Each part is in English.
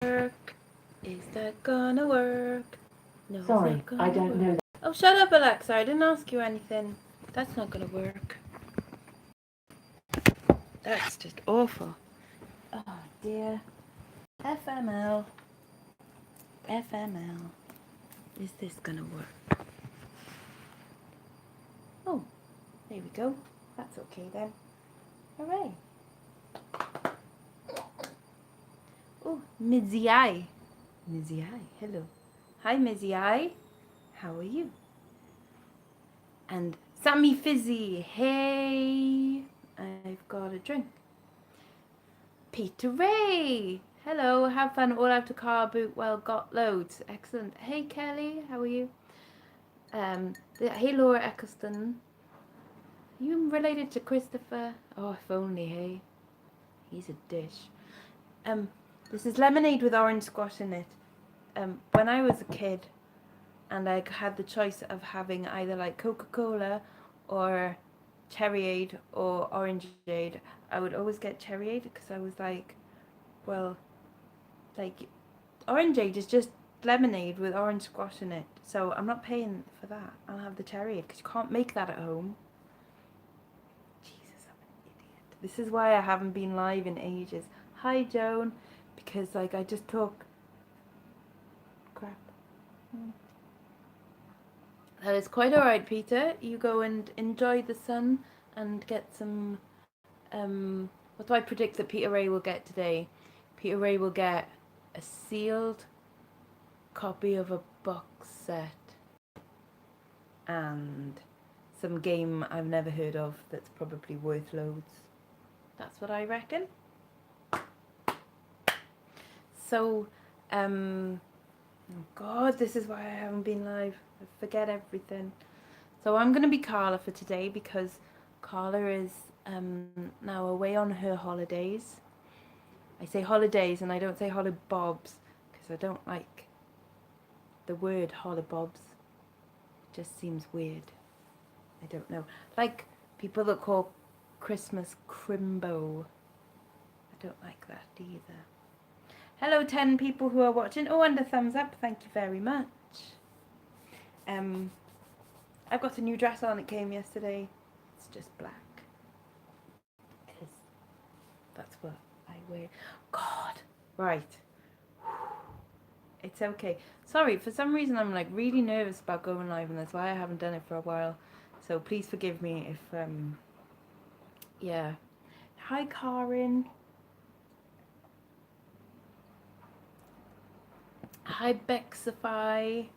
work? Is that gonna work? No, Sorry, it's not I gonna don't work. know. Oh, shut up, Alexa. I didn't ask you anything. That's not gonna work. That's just awful. Oh, dear. FML. FML. Is this gonna work? Oh, there we go. That's okay then. Hooray. Oh, Mizzy I. Mizzy I. Hello. Hi, Mizzy I. How are you? And Sammy Fizzy. Hey. I've got a drink. Peter Ray. Hello. Have fun all out to car boot. Well, got loads. Excellent. Hey, Kelly. How are you? Hey, Laura Eccleston. Are you related to Christopher? Oh, if only, hey. He's a dish. Um, this is lemonade with orange squash in it. When I was a kid and I had the choice of having either like Coca-Cola or Cherryade or Orangeade, I would always get Cherryade because I was like, well, like Orangeade is just lemonade with orange squash in it. So I'm not paying for that. I'll have the Cherryade because you can't make that at home. Jesus, I'm an idiot. This is why I haven't been live in ages. Hi, Joan. Because like I just talk crap. That is quite alright, Peter. You go and enjoy the sun and get some. What do I predict that Peter Ray will get today? Peter Ray will get a sealed copy of a box set and some game I've never heard of that's probably worth loads. That's what I reckon. So, oh God, this is why I haven't been live. I forget everything. So I'm going to be Carla for today because Carla is now away on her holidays. I say holidays and I don't say hollybobs because I don't like the word hollybobs. It just seems weird. I don't know. Like people that call Christmas crimbo. I don't like that either. Hello 10 people who are watching. Oh, and a thumbs up. Thank you very much. I've got a new dress on. It came yesterday. It's just black. Because that's what I wear. God. Right. It's okay. Sorry, for some reason I'm like really nervous about going live and that's why I haven't done it for a while. So please forgive me if yeah. Hi Karin. Hi Bexify.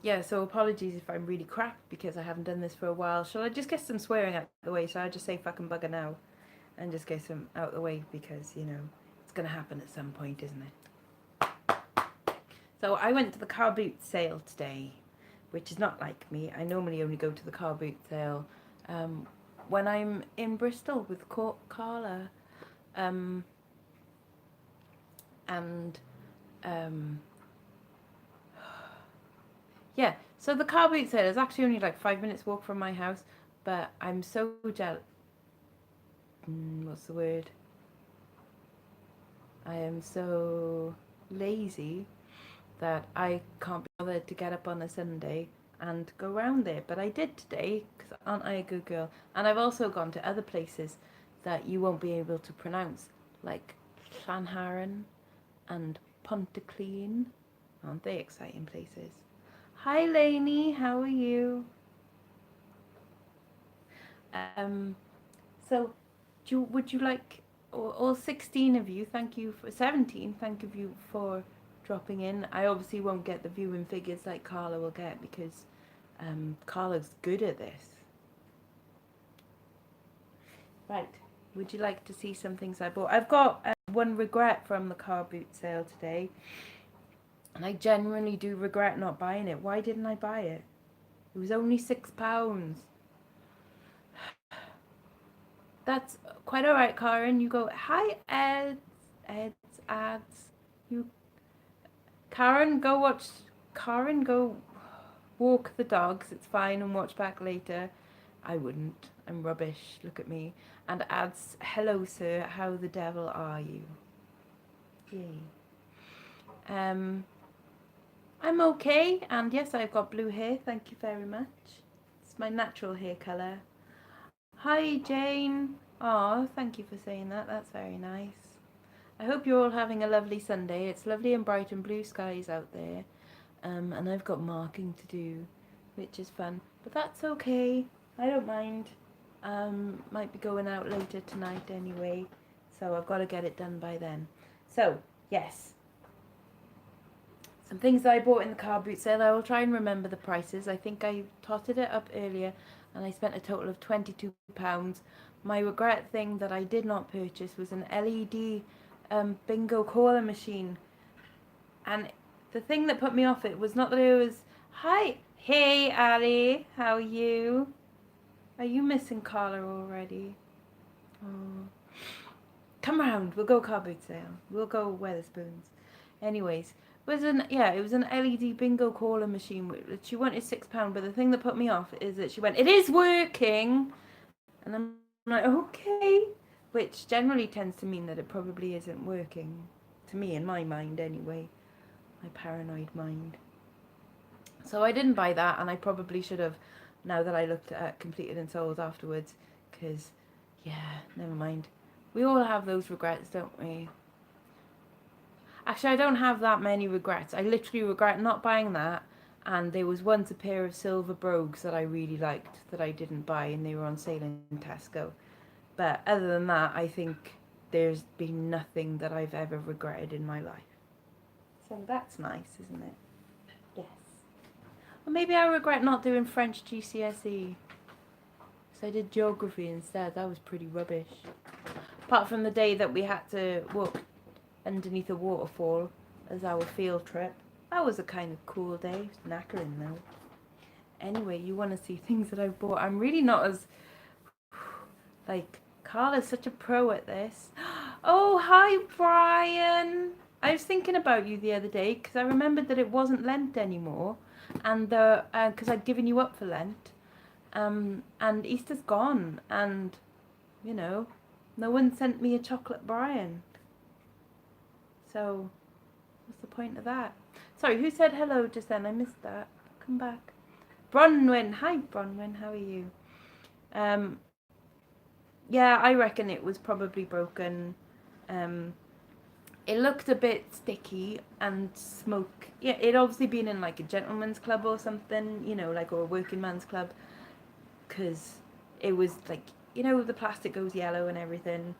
Yeah, so apologies if I'm really crap because I haven't done this for a while. Shall I just get some swearing out the way? Shall I just say fucking bugger now and just get some out the way because, you know, it's going to happen at some point, isn't it? So I went to the car boot sale today, which is not like me. I normally only go to the car boot sale when I'm in Bristol with Carla. And yeah, so the car boot sale is actually only like 5 minutes walk from my house, but I'm so jealous. What's the word? I am so lazy that I can't be bothered to get up on a Sunday and go round there. But I did today because aren't I a good girl? And I've also gone to other places that you won't be able to pronounce, like Llanharan and Pontyclun. Aren't they exciting places? Hi Lainey, how are you? So would you like all 16 of you, thank you for 17, thank you for dropping in. I obviously won't get the viewing figures like Carla will get because Carla's good at this. Right, would you like to see some things I bought? I've got one regret from the car boot sale today. And I genuinely do regret not buying it. Why didn't I buy it? It was only £6. That's quite alright, Karen. You go, hi, ads. You, Karen, go walk the dogs. It's fine and watch back later. I wouldn't. I'm rubbish. Look at me. And ads, hello, sir. How the devil are you? Yay. I'm okay, and yes, I've got blue hair. Thank you very much. It's my natural hair colour. Hi, Jane. Oh, thank you for saying that. That's very nice. I hope you're all having a lovely Sunday. It's lovely and bright and blue skies out there. And I've got marking to do, which is fun. But that's okay. I don't mind. Might be going out later tonight anyway, so I've got to get it done by then. So, yes. Some things that I bought in the car boot sale. I will try and remember the prices. I think I totted it up earlier and I spent a total of £22. My regret thing that I did not purchase was an LED bingo caller machine. And the thing that put me off it was not that it was, hi, hey Ali, how are you? Are you missing Carla already? Oh. Come round, we'll go car boot sale. We'll go Weatherspoons. Anyways, it was an LED bingo caller machine. She wanted £6, but the thing that put me off is that she went, it is working, and I'm like, okay, which generally tends to mean that it probably isn't working, to me in my mind anyway, my paranoid mind. So I didn't buy that, and I probably should have, now that I looked at completed and sold afterwards, because yeah, never mind. We all have those regrets, don't we? Actually, I don't have that many regrets. I literally regret not buying that. And there was once a pair of silver brogues that I really liked that I didn't buy, and they were on sale in Tesco. But other than that, I think there's been nothing that I've ever regretted in my life. So that's nice, isn't it? Yes. Or maybe I regret not doing French GCSE. So I did geography instead. That was pretty rubbish. Apart from the day that we had to walk underneath a waterfall as our field trip. That was a kind of cool day. It was knackering though. Anyway, you want to see things that I've bought. I'm really not as, like, Carla's such a pro at this. Oh, hi Brian. I was thinking about you the other day because I remembered that it wasn't Lent anymore, and because I'd given you up for Lent, and Easter's gone, and you know, no one sent me a chocolate Brian. So, what's the point of that? Sorry, who said hello just then? I missed that. Come back. Bronwyn. Hi, Bronwyn. How are you? Yeah, I reckon it was probably broken. It looked a bit sticky and smoke. Yeah, it obviously been in like a gentleman's club or something, you know, like, or a working man's club. Because it was like, you know, the plastic goes yellow and everything.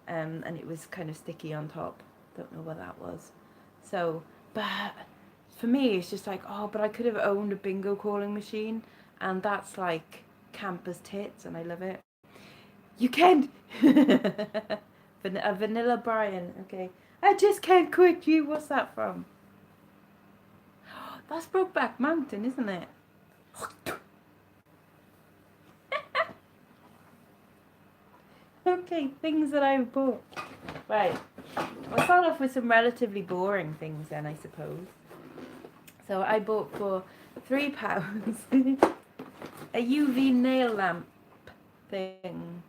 And it was kind of sticky on top. Don't know what that was. So, but for me, it's just like, oh, but I could have owned a bingo calling machine, and that's like campus tits, and I love it. You can! A vanilla Brian, okay. I just can't quit you. What's that from? That's Brokeback Mountain, isn't it? Okay, things that I've bought. Right. I'll start off with some relatively boring things then, I suppose. So I bought for £3 a UV nail lamp thing,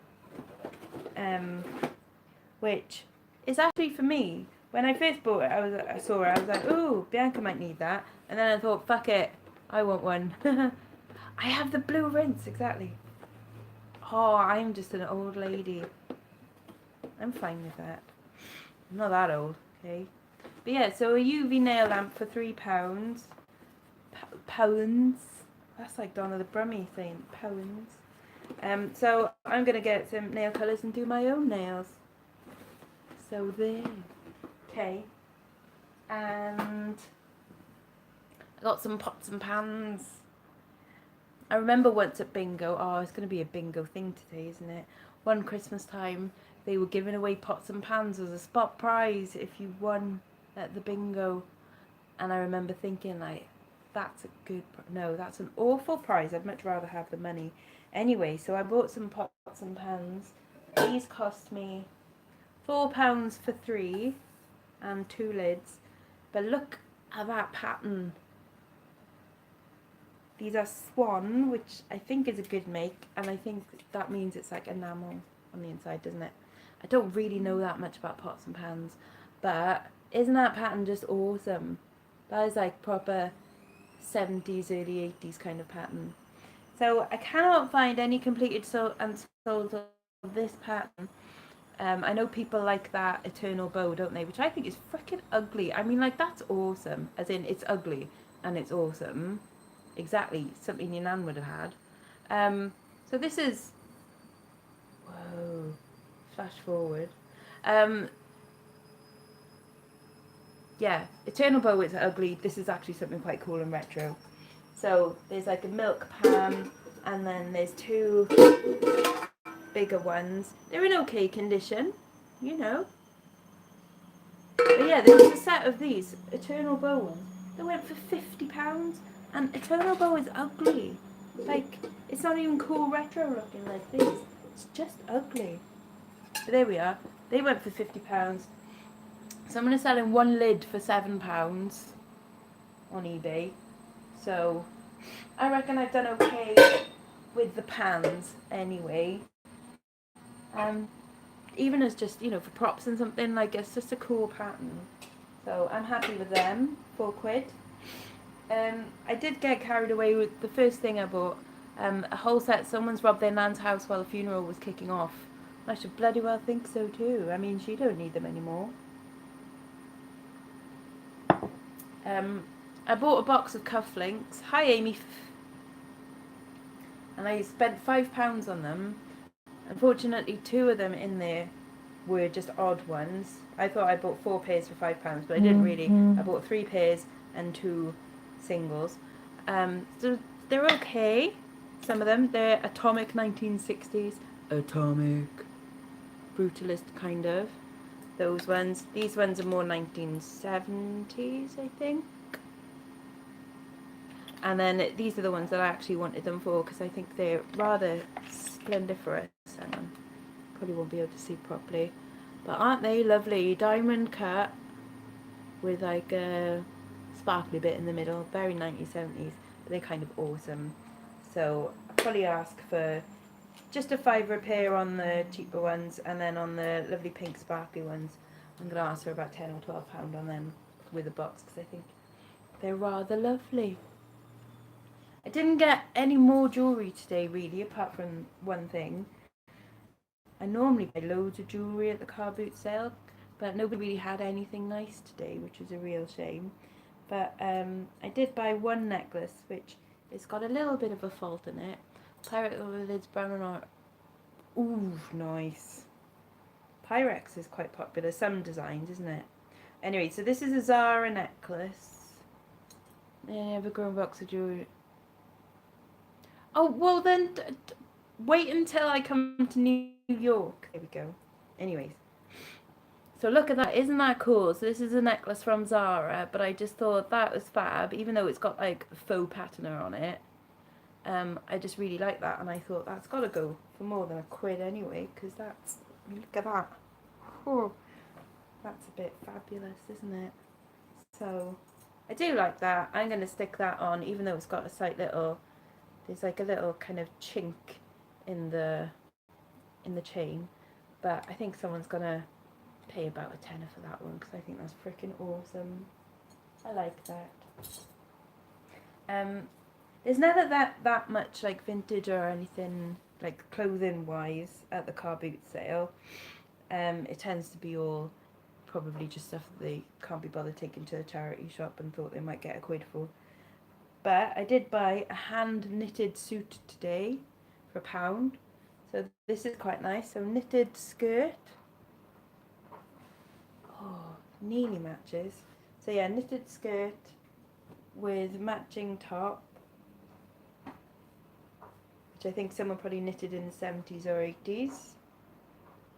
which is actually for me. When I first bought it, I saw it, I was like, ooh, Bianca might need that. And then I thought, fuck it, I want one. I have the blue rinse, exactly. Oh, I'm just an old lady. I'm fine with that. I'm not that old, okay? But yeah, so a UV nail lamp for £3. Pounds. That's like Donna the Brummie saying pounds. So I'm gonna get some nail colours and do my own nails. So there. Okay. And I got some pots and pans. I remember once at bingo, oh, it's going to be a bingo thing today, isn't it? One Christmas time, they were giving away pots and pans as a spot prize if you won at the bingo. And I remember thinking, like, that's a good, no, that's an awful prize. I'd much rather have the money. Anyway, so I bought some pots and pans. These cost me £4 for 3 and 2 lids. But look at that pattern. These are Swan, which I think is a good make, and I think that means it's like enamel on the inside, doesn't it? I don't really know that much about pots and pans, but Isn't that pattern just awesome? That is like proper 70s, early 80s kind of pattern. So I cannot find any completed and sold of this pattern. I know people like that eternal bow, don't they? Which I think is freaking ugly. I mean, like, that's awesome. As in, it's ugly and it's awesome. Exactly, something your nan would have had. So this is... Whoa. Flash forward. Yeah, eternal bow is ugly. This is actually something quite cool and retro. So there's like a milk pan, and then there's two bigger ones. They're in okay condition, you know. But yeah, there was a set of these eternal bow ones. They went for £50, and eternal bow is ugly. Like, it's not even cool retro looking like these. It's just ugly. But there we are. They went for £50. So I'm going to sell in one lid for £7 on eBay. So I reckon I've done okay with the pans anyway. Even as just, you know, for props and something, like, it's just a cool pattern. So I'm happy with them. £4. I did get carried away with the first thing I bought. A whole set. Someone's robbed their nan's house while the funeral was kicking off. I should bloody well think so too. I mean, she don't need them anymore. I bought a box of cufflinks. Hi, Amy. And I spent £5 on them. Unfortunately, two of them in there were just odd ones. I thought I bought 4 pairs for £5, but I didn't really. I bought 3 pairs and 2 singles. So they're okay. Some of them. They're atomic 1960s. Atomic. Brutalist, kind of. Those ones. These ones are more 1970s, I think. And then these are the ones that I actually wanted them for, because I think they're rather splendiferous. Hang on. Probably won't be able to see properly. But aren't they lovely? Diamond cut with like a sparkly bit in the middle. Very 1970s. But they're kind of awesome. So I'll probably ask for just a £5 a pair on the cheaper ones, and then on the lovely pink sparkly ones, I'm going to ask for about £10 or £12 on them with a box, because I think they're rather lovely. I didn't get any more jewellery today, really, apart from one thing. I normally buy loads of jewellery at the car boot sale, but nobody really had anything nice today, which was a real shame. But I did buy one necklace, which it's got a little bit of a fault in it. Pirate over the lids, brown and orange. Ooh, nice. Pyrex is quite popular, some designs, isn't it? Anyway, so this is a Zara necklace. And I have a grown box of jewellery. Oh, well then, wait until I come to New York. There we go. Anyways. So look at that. Isn't that cool? So this is a necklace from Zara, but I just thought that was fab, even though it's got like faux patina on it. I just really like that, and I thought that's got to go for more than £1 anyway, because that's, look at that. Oh, that's a bit fabulous, isn't it? So I do like that. I'm going to stick that on, even though it's got a slight little... There's like a little kind of chink in the chain, but I think someone's gonna pay about a tenner for that one, because I think that's freaking awesome. I like that. There's never that much like vintage or anything like clothing wise at the car boot sale. It tends to be all probably just stuff that they can't be bothered taking to a charity shop and thought they might get £1 for. But I did buy a hand knitted suit today for £1. So this is quite nice. So knitted skirt. Oh, nearly matches. So yeah, knitted skirt with matching top, which I think someone probably knitted in the 70s or 80s.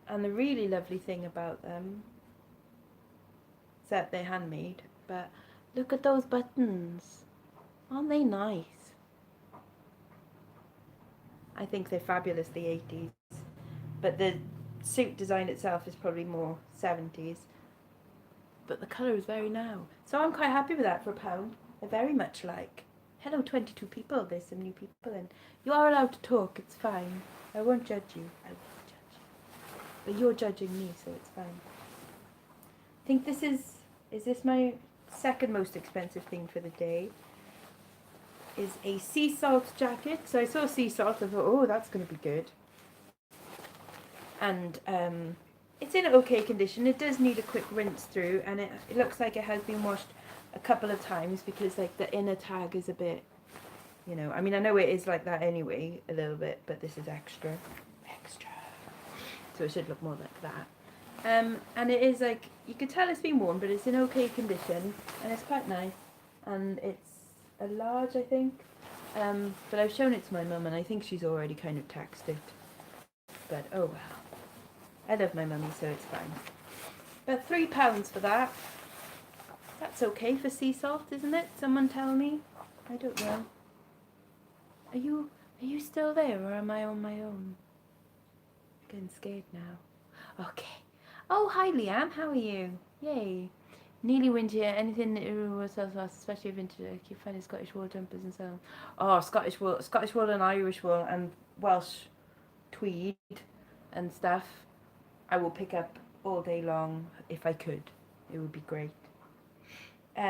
And the really lovely thing about them is that they're handmade. But look at those buttons. Aren't they nice? I think they're fabulous, the 80s. But the suit design itself is probably more 70s. But the colour is very now. So I'm quite happy with that for £1. They're very much like, hello 22 people, there's some new people in. You are allowed to talk, it's fine. I won't judge you. I won't judge you. But you're judging me, so it's fine. I think this is is this my second most expensive thing for the day? Is a sea salt jacket. So I saw sea salt, I thought, oh, that's going to be good. And it's in okay condition. It does need a quick rinse through, and it looks like it has been washed a couple of times because like the inner tag is a bit, you know, I mean I know it is like that anyway a little bit, but this is extra, so it should look more like that. And it is like, you could tell it's been worn, but it's in okay condition and it's quite nice, and it's a large, I think, but I've shown it to my mum and I think she's already kind of taxed it, but oh well, I love my mummy, so it's fine. But £3 for that. That's okay for sea salt, isn't it? Someone tell me. I don't know. Are you still there, or am I on my own? Getting scared now. Okay. Oh, hi Leanne, how are you? Yay. Nearly winter, anything especially vintage, like you find Scottish wool jumpers and so on. Oh, Scottish wool and Irish wool and Welsh tweed and stuff. I will pick up all day long if I could. It would be great.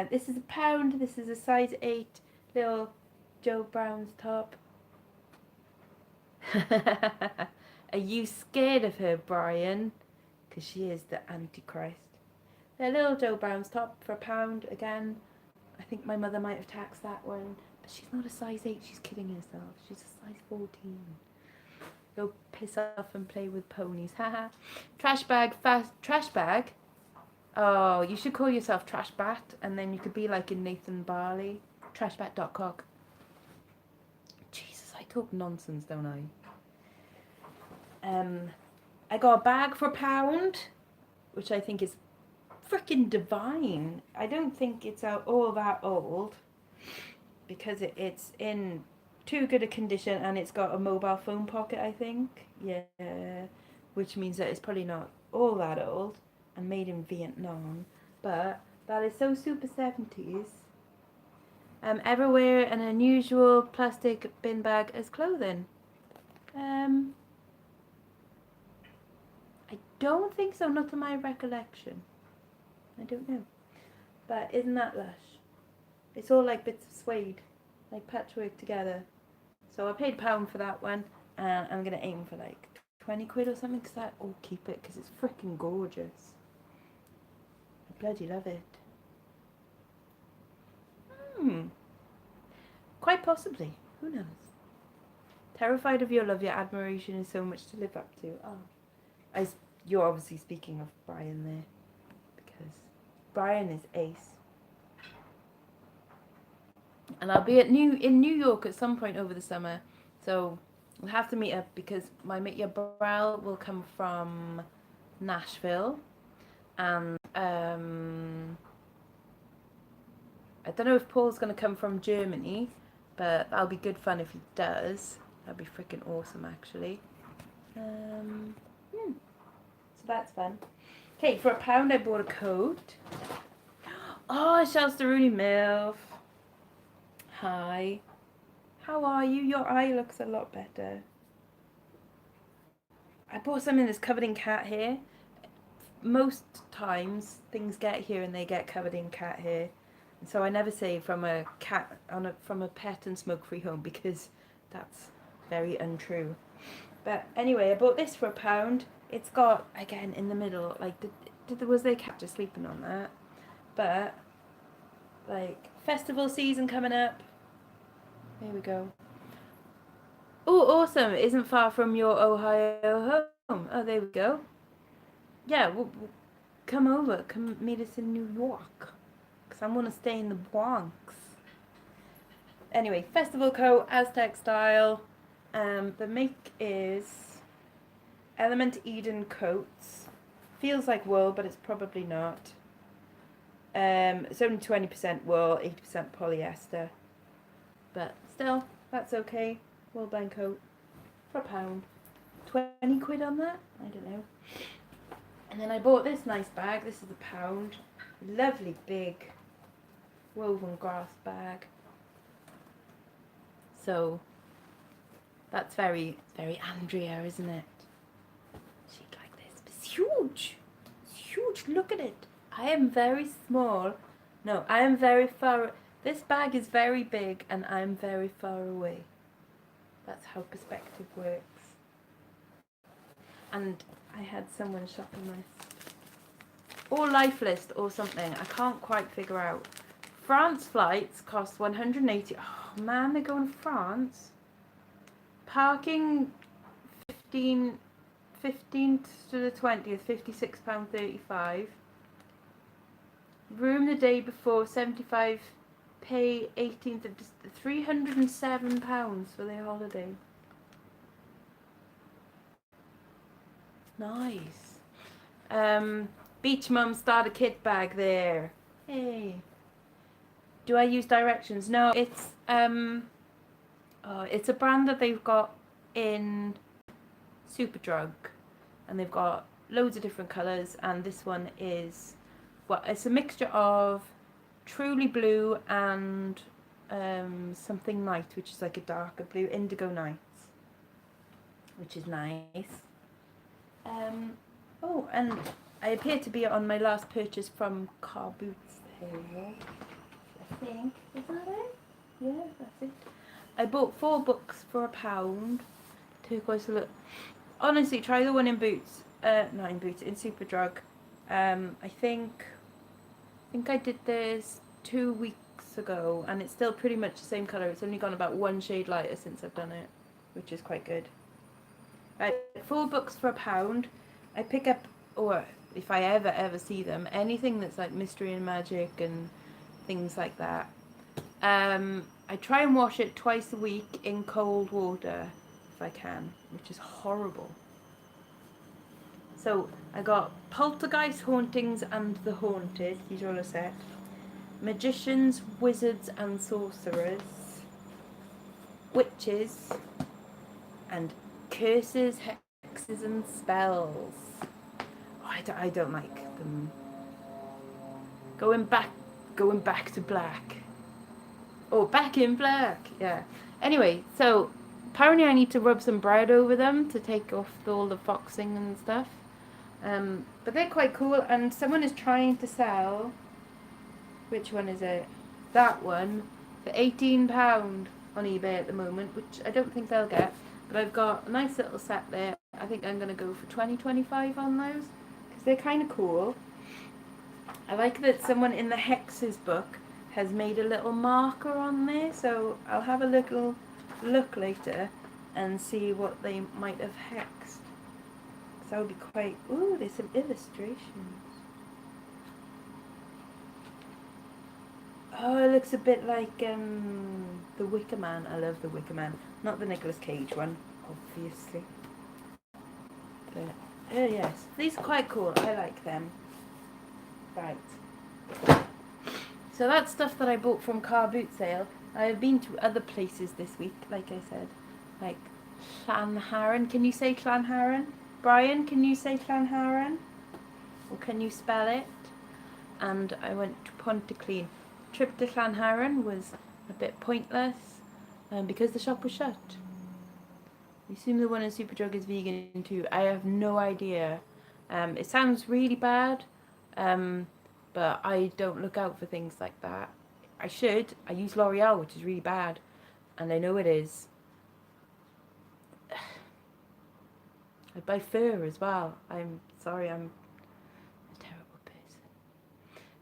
This is £1. This is a size 8 little Joe Brown's top. Are you scared of her, Brian? Because she is the Antichrist. A little Joe Brown's top for £1 again. I think my mother might have taxed that one, but she's not a size 8. She's kidding herself. She's a size 14. Go piss off and play with ponies. Haha. Trash bag. Trash bag. Oh, you should call yourself Trash Bat, and then you could be like in Nathan Barley. Trashbat.cock. Jesus, I talk nonsense, don't I? I got a bag for £1, which I think is freaking divine. I don't think it's all that old, because it's in too good a condition, and it's got a mobile phone pocket, I think. Yeah, which means that it's probably not all that old. And made in Vietnam, but that is so super 70s. Ever wear an unusual plastic bin bag as clothing? I don't think so, not to my recollection. I don't know, but isn't that lush? It's all like bits of suede, like patchwork together. So I paid £1 for that one, and I'm gonna aim for like 20 quid or something, because I'll keep it because it's freaking gorgeous. Bloody love it. Quite possibly. Who knows? Terrified of your love, your admiration is so much to live up to. Oh, you're obviously speaking of Brian there, because Brian is ace. And I'll be in New York at some point over the summer, so we'll have to meet up, because my mate Bral will come from Nashville, and I don't know if Paul's going to come from Germany, but that'll be good fun if he does. That'd be freaking awesome, actually. So that's fun. Okay, for £1 I bought a coat. Oh, Shasta Rooney Milf. Hi. How are you? Your eye looks a lot better. I bought something that's covered in cat hair. Most times things get here and they get covered in cat hair. So I never say from a pet and smoke-free home, because that's very untrue. But anyway, I bought this for £1. It's got, again, in the middle, like, was there a cat just sleeping on that? But, like, festival season coming up. There we go. Oh, awesome. It isn't far from your Ohio home. Oh, there we go. Yeah, we'll come over. Come meet us in New York. I want to stay in the Bronx. Anyway, festival coat, Aztec style. The make is Element Eden Coats. Feels like wool, but it's probably not. It's only 20% wool, 80% polyester. But still, that's okay. Wool bound coat for £1. 20 quid on that? I don't know. And then I bought this nice bag. This is £1. Lovely big woven grass bag. So that's very Andrea, isn't it? She'd like this. It's huge. It's huge. Look at it. I am very small. No, I am very far. This bag is very big and I'm very far away. That's how perspective works. And I had someone shopping this. Or life list or something. I can't quite figure out. France flights cost 180. Oh man, they're going to France. Parking 15 to the 20th, £56.35. Room the day before, 75. Pay 18th of £307 for their holiday. Nice. Beach Mum starter kit bag there. Hey. Do I use directions? No, it's it's a brand that they've got in Superdrug, and they've got loads of different colours, and this one is, well, it's a mixture of Truly Blue and something night, which is like a darker blue, Indigo Nights, which is nice. Oh, and I appear to be on my last purchase from Car Boots there. I think, isn't that it? Yeah, that's it. I bought 4 books for £1. Turquoise look. Honestly, try the one in Boots. Not in Boots, in Superdrug. I think I did this 2 weeks ago, and it's still pretty much the same colour. It's only gone about 1 shade lighter since I've done it, which is quite good. Right, 4 books for £1. I pick up, or if I ever see them, anything that's like mystery and magic and things like that. I try and wash it twice a week in cold water if I can, which is horrible. So I got Poltergeist, Hauntings and the Haunted. These are all a set. Magicians, Wizards and Sorcerers. Witches. And Curses, Hexes and Spells. Oh, I don't like them. Going back to black. Oh, back in black. Yeah. Anyway, so apparently I need to rub some bread over them to take off all the foxing and stuff. But they're quite cool, and someone is trying to sell, which one is it? That one for £18 on eBay at the moment, which I don't think they'll get. But I've got a nice little set there. I think I'm going to go for £20.25 on those, because they're kind of cool. I like that someone in the Hexes book has made a little marker on there, so I'll have a little look later and see what they might have hexed. So that would be quite... Ooh, there's some illustrations. Oh, it looks a bit like the Wicker Man. I love the Wicker Man. Not the Nicolas Cage one, obviously. But, yes, these are quite cool. I like them. Right. So that's stuff that I bought from Car Boot Sale. I've been to other places this week, like I said. Like Llanharan. Can you say Llanharan? Brian, can you say Llanharan? Or can you spell it? And I went to Pontyclun. Trip to Llanharan was a bit pointless because the shop was shut. I assume the one in Superdrug is vegan too. I have no idea. It sounds really bad, but I don't look out for things like that. I should. I use L'Oreal, which is really bad, and I know it is. I buy fur as well. I'm sorry, I'm a terrible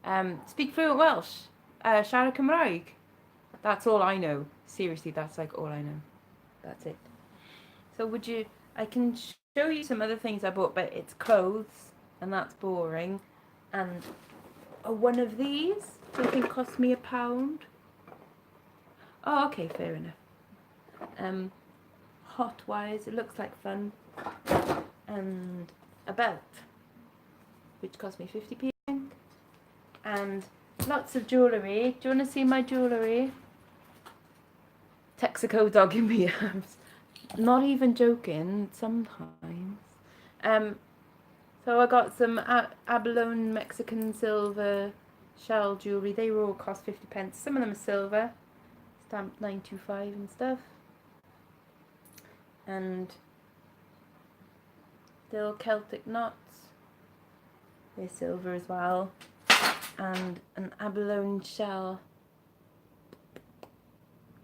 person. Speak fluent Welsh. Siarad Cymraeg. That's all I know. Seriously, that's like all I know. That's it. So would you... I can show you some other things I bought, but it's clothes, and that's boring. And one of these, I think, cost me £1. Oh, okay, fair enough. Hot wires, it looks like fun. And a belt, which cost me 50p. And lots of jewellery. Do you want to see my jewellery? Texaco dogging me abs. Not even joking, sometimes. So I got some abalone Mexican silver shell jewellery. They all cost 50p. Some of them are silver, stamped 925 and stuff. And little Celtic knots. They're silver as well. and an abalone shell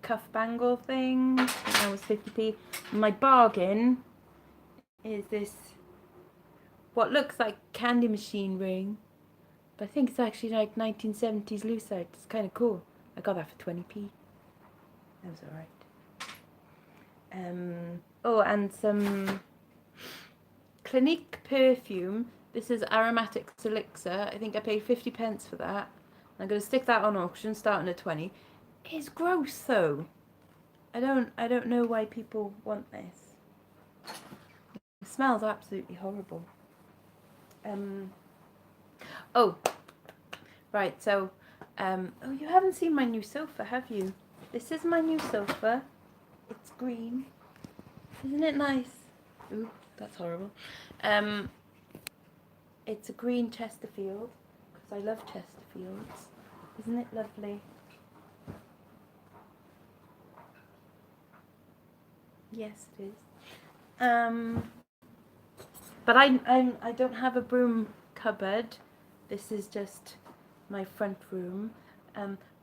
cuff bangle thing. I think that was 50p. My bargain is this, what looks like candy machine ring, but I think it's actually like 1970s lucite. It's kind of cool. I got that for 20p. That was alright. Oh, and some Clinique perfume. This is Aromatic Elixir. I think I paid 50 pence for that. I'm going to stick that on auction starting at 20. It's gross though. I don't know why people want this. It smells absolutely horrible. Oh, right, so oh, you haven't seen my new sofa, have you? This is my new sofa. It's green. Isn't it nice? Ooh, that's horrible. It's a green Chesterfield, because I love Chesterfields. Isn't it lovely? Yes, it is. But I don't have a broom cupboard. This is just my front room.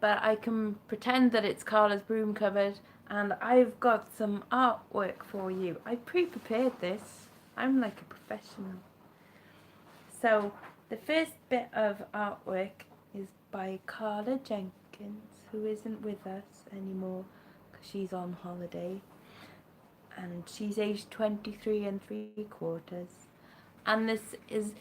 But I can pretend that it's Carla's broom cupboard, and I've got some artwork for you. I pre-prepared this. I'm like a professional. So the first bit of artwork is by Carla Jenkins, who isn't with us anymore because she's on holiday, and she's aged 23 3/4. And this is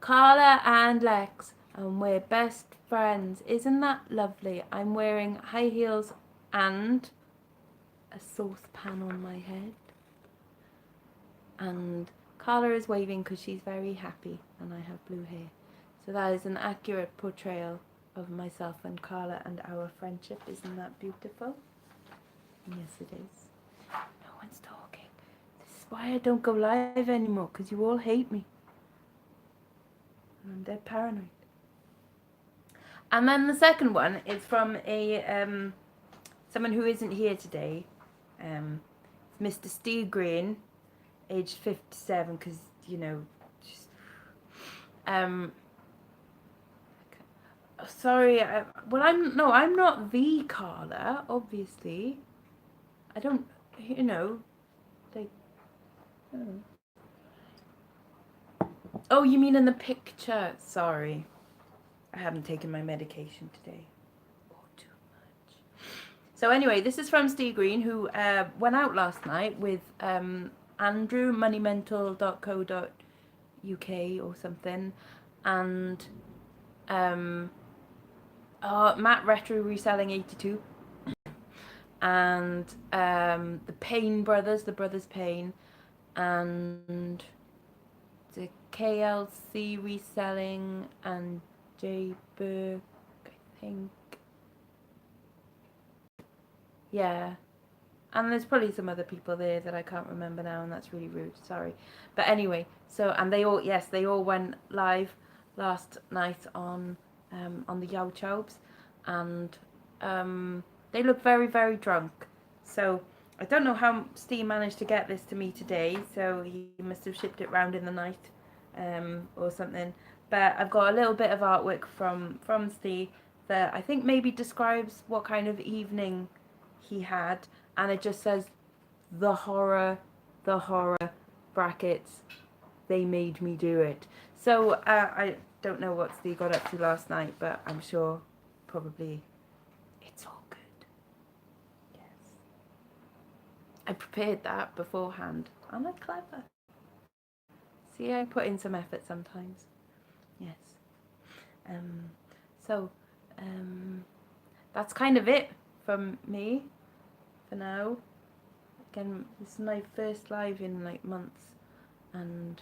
Carla and Lex, and we're best friends. Isn't that lovely? I'm wearing high heels and a saucepan on my head, and Carla is waving because she's very happy, and I have blue hair. So that is an accurate portrayal of myself and Carla and our friendship. Isn't that beautiful? Yes, it is. No one's talking. This is why I don't go live anymore, because you all hate me. I'm dead paranoid. And then the second one is from a someone who isn't here today. Mr. Steve Green, aged 57, because, you know, just, sorry, I'm not the Carla, obviously. I don't, you know, like, oh, you mean in the picture? Sorry, I haven't taken my medication today. Or too much. So anyway, this is from Steve Green, who went out last night with Andrew, moneymental.co.uk or something, and Matt Retro Reselling 82, and the Payne brothers, the Brothers Payne, and the KLC Reselling, and J Burke, I think. Yeah. And there's probably some other people there that I can't remember now, and that's really rude. Sorry. But anyway, so, and they all went live last night on the Yow Chobs, and they look very, very drunk. So I don't know how Steve managed to get this to me today. So he must have shipped it round in the night, or something. But I've got a little bit of artwork from Steve that I think maybe describes what kind of evening he had. And it just says, the horror, brackets, they made me do it. So I don't know what Steve got up to last night, but I'm sure probably it's all good. Yes. I prepared that beforehand. Am I clever? See, I put in some effort sometimes. Yes. So that's kind of it from me. Now, again, this is my first live in like months, and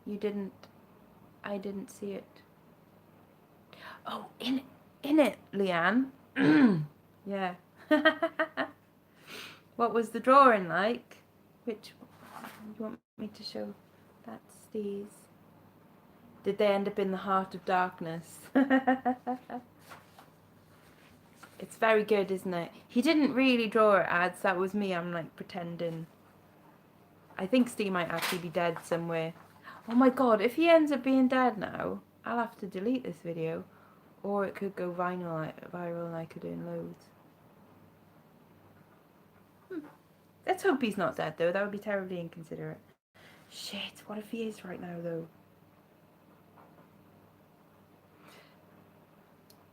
I didn't see it. Oh, in it, Leanne. Yeah. What was the drawing like? Which you want me to show? That's Steve's. Did they end up in the heart of darkness? It's very good, isn't it? He didn't really draw it, ads. That was me. I'm like pretending. I think Steve might actually be dead somewhere. Oh my god, if he ends up being dead now, I'll have to delete this video. Or it could go viral and I could earn loads. Let's hope he's not dead though. That would be terribly inconsiderate. Shit, what if he is right now though?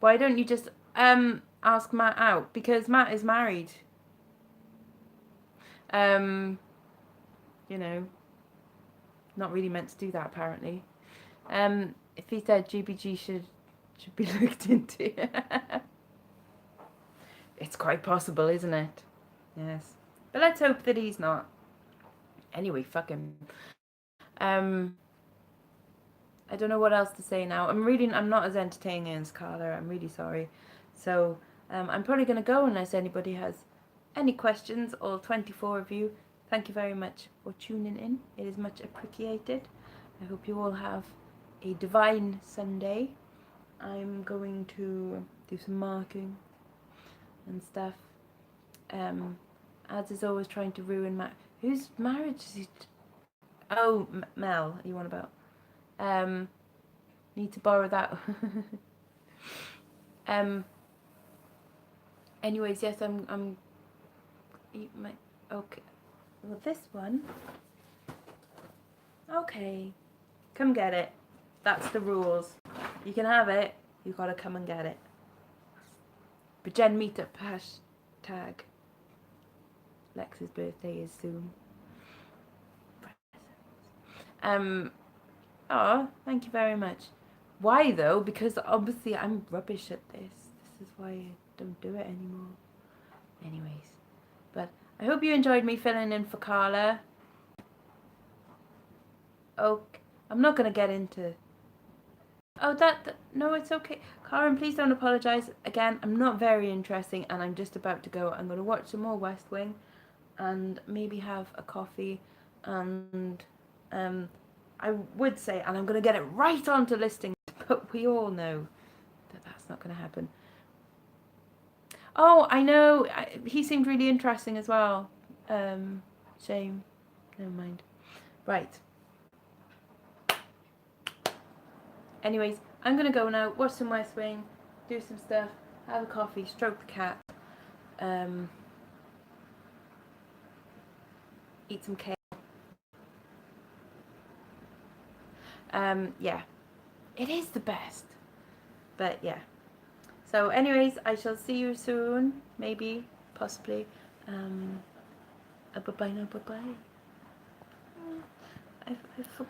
Why don't you just ask Matt out? Because Matt is married. You know, not really meant to do that apparently. If he said GBG should be looked into. It's quite possible, isn't it? Yes. But let's hope that he's not. Anyway, fuck him. I don't know what else to say now. I'm not as entertaining as Carla. I'm really sorry. So, I'm probably going to go unless anybody has any questions, all 24 of you. Thank you very much for tuning in. It is much appreciated. I hope you all have a divine Sunday. I'm going to do some marking and stuff. Az is always trying to ruin whose marriage is he? Oh, Mel. You want about? Need to borrow that. Anyways, yes, I'm. Okay. Well, this one. Okay. Come get it. That's the rules. You can have it. You gotta come and get it. But Jen meetup hashtag. Lex's birthday is soon. Oh, thank you very much. Why though? Because obviously I'm rubbish at this. This is why I don't do it anymore. Anyways, but I hope you enjoyed me filling in for Carla. Oh, I'm not gonna get into. Oh, no, it's okay. Karen, please don't apologise. Again, I'm not very interesting and I'm just about to go. I'm going to watch some more West Wing and maybe have a coffee. And I would say, and I'm going to get it right onto listings, but we all know that that's not going to happen. Oh, I know. He seemed really interesting as well. Shame. Never mind. Right. Anyways, I'm going to go now, watch some West Wing, do some stuff, have a coffee, stroke the cat, eat some cake. Yeah, it is the best. But yeah. So anyways, I shall see you soon, maybe, possibly. Bye-bye now, bye-bye. I forgot.